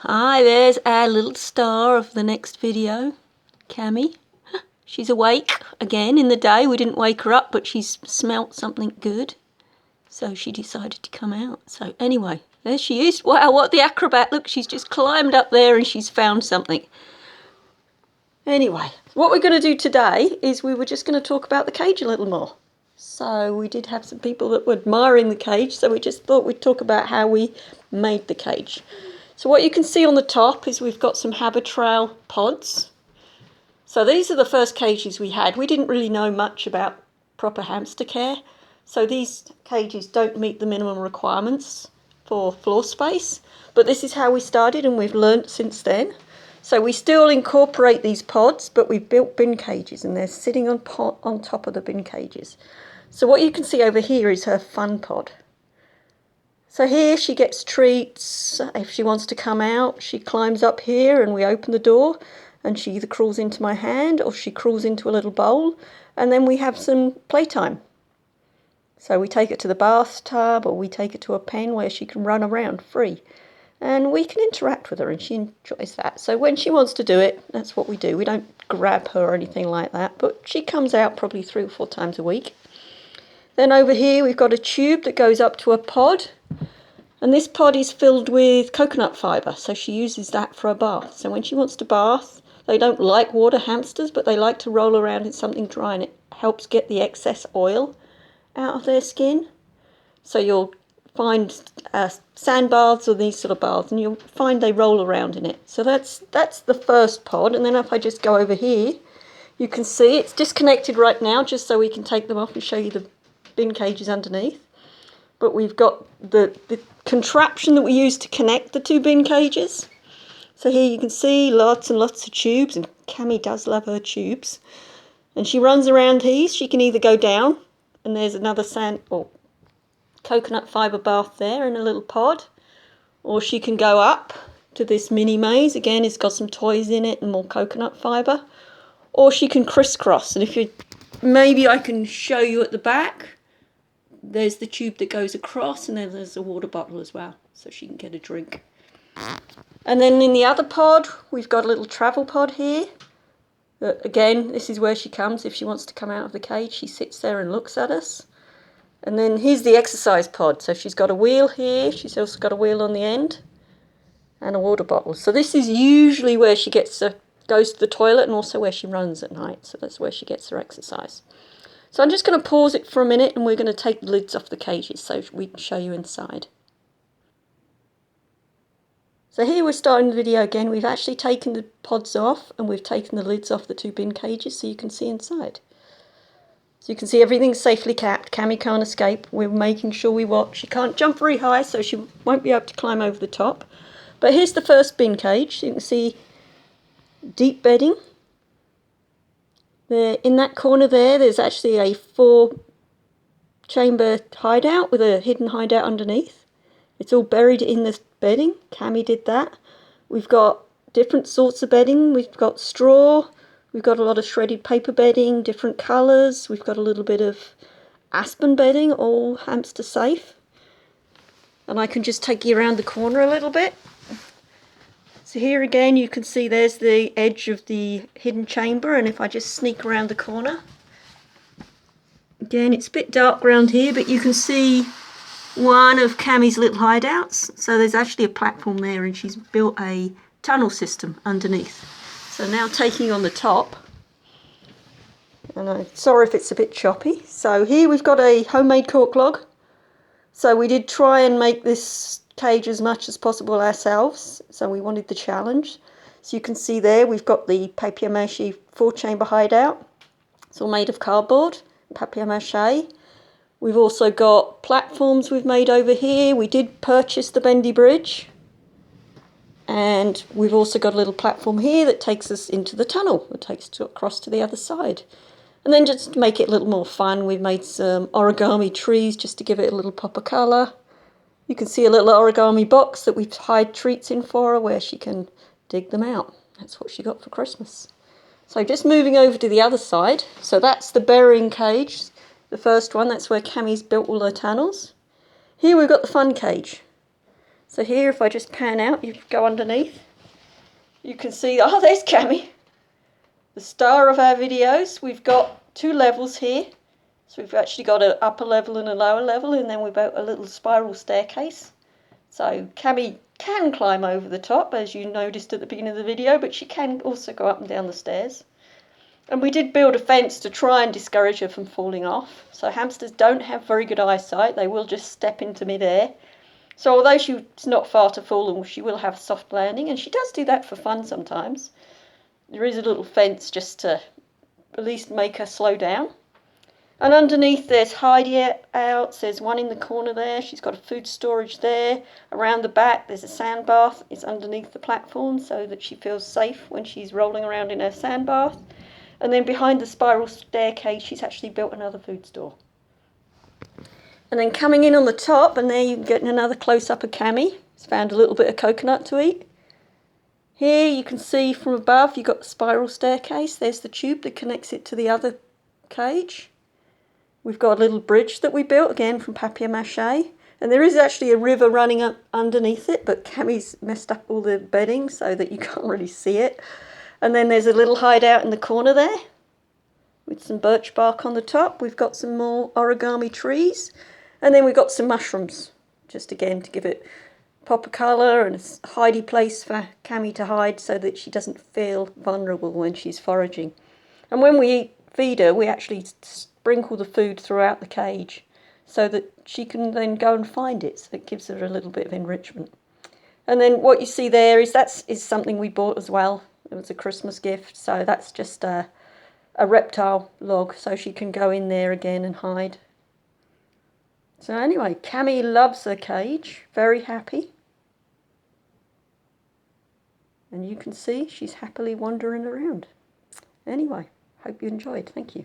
Hi, there's our little star of the next video, Cami. She's awake again in the day. We didn't wake her up, but she's smelt something good. So she decided to come out. So anyway, there she is. Wow, what the acrobat. Look, she's just climbed up there and she's found something. Anyway, what we're going to do today is we were just going to talk about the cage a little more. So we did have some people that were admiring the cage, so we just thought we'd talk about how we made the cage. So what you can see on the top is we've got some Habitrail pods. So these are the first cages we had. We didn't really know much about proper hamster care. So these cages don't meet the minimum requirements for floor space. But this is how we started and we've learnt since then. So we still incorporate these pods, but we've built bin cages and they're sitting on top of the bin cages. So what you can see over here is her fun pod. So here she gets treats. If she wants to come out, she climbs up here and we open the door and she either crawls into my hand or she crawls into a little bowl and then we have some playtime. So we take it to the bathtub or we take it to a pen where she can run around free. And we can interact with her and she enjoys that. So when she wants to do it, that's what we do. We don't grab her or anything like that, but she comes out probably 3 or 4 times a week. Then over here we've got a tube that goes up to a pod. And this pod is filled with coconut fibre, so she uses that for a bath. So when she wants to bath, they don't like water hamsters, but they like to roll around in something dry and it helps get the excess oil out of their skin. So you'll find sand baths or these sort of baths and you'll find they roll around in it. So that's the first pod. And then if I just go over here, you can see it's disconnected right now just so we can take them off and show you the bin cages underneath. But we've got the contraption that we use to connect the 2 bin cages. So here you can see lots and lots of tubes, and Cami does love her tubes. And she runs around here. She can either go down, and there's another sand or coconut fibre bath there in a little pod, or she can go up to this mini maze. Again, it's got some toys in it and more coconut fibre. Or she can crisscross, and if you maybe I can show you at the back. There's the tube that goes across and then there's a water bottle as well, so she can get a drink. And then in the other pod, we've got a little travel pod here. Again, this is where she comes. If she wants to come out of the cage, she sits there and looks at us. And then here's the exercise pod. So she's got a wheel here. She's also got a wheel on the end and a water bottle. So this is usually where she goes to the toilet and also where she runs at night. So that's where she gets her exercise. So I'm just going to pause it for a minute and we're going to take the lids off the cages so we can show you inside. So here we're starting the video again. We've actually taken the pods off and we've taken the lids off the 2 bin cages so you can see inside. So you can see everything's safely capped. Cami can't escape. We're making sure we watch. She can't jump very high so she won't be able to climb over the top. But here's the first bin cage. So you can see deep bedding. There, in that corner there's actually a 4-chamber hideout with a hidden hideout underneath. It's all buried in this bedding. Cami did that. We've got different sorts of bedding. We've got straw. We've got a lot of shredded paper bedding, different colours. We've got a little bit of aspen bedding, all hamster safe. And I can just take you around the corner a little bit. So here again you can see there's the edge of the hidden chamber, and if I just sneak around the corner, again it's a bit dark around here, but you can see one of Cami's little hideouts. So there's actually a platform there and she's built a tunnel system underneath. So now taking on the top, and I'm sorry if it's a bit choppy. So here we've got a homemade cork log. So we did try and make this cage as much as possible ourselves, so we wanted the challenge. So you can see there we've got the papier-mâché 4-chamber hideout. It's all made of cardboard, papier-mâché. We've also got platforms we've made over here. We did purchase the bendy bridge, and we've also got a little platform here that takes us into the tunnel. It takes us across to the other side. And then just to make it a little more fun, we've made some origami trees just to give it a little pop of colour. You can see a little origami box that we've hide treats in for her where she can dig them out. That's what she got for Christmas. So just moving over to the other side. So that's the burying cage, the first one. That's where Cami's built all her tunnels. Here we've got the fun cage. So here, if I just pan out, you go underneath, you can see, oh, there's Cami, the star of our videos. We've got 2 levels here. So we've actually got an upper level and a lower level, and then we've got a little spiral staircase. So Cami can climb over the top, as you noticed at the beginning of the video, but she can also go up and down the stairs. And we did build a fence to try and discourage her from falling off. So hamsters don't have very good eyesight. They will just step into midair. So although she's not far to fall, she will have a soft landing, and she does do that for fun sometimes. There is a little fence just to at least make her slow down. And underneath there's Hideout, there's one in the corner there, she's got a food storage there. Around the back there's a sand bath, it's underneath the platform so that she feels safe when she's rolling around in her sand bath. And then behind the spiral staircase she's actually built another food store. And then coming in on the top, and there you can get another close-up of Cami. She's found a little bit of coconut to eat. Here you can see from above you've got the spiral staircase, there's the tube that connects it to the other cage. We've got a little bridge that we built, again from papier-mâché. And there is actually a river running up underneath it, but Cami's messed up all the bedding so that you can't really see it. And then there's a little hideout in the corner there with some birch bark on the top. We've got some more origami trees. And then we've got some mushrooms, just again to give it pop of colour and a hidey place for Cami to hide so that she doesn't feel vulnerable when she's foraging. And when we feed her, we actually sprinkle the food throughout the cage so that she can then go and find it, so it gives her a little bit of enrichment. And then what you see there is something we bought as well. It was a Christmas gift, so that's just a reptile log, so she can go in there again and hide. So anyway, Cami loves her cage, very happy. And you can see she's happily wandering around. Anyway, hope you enjoyed. Thank you.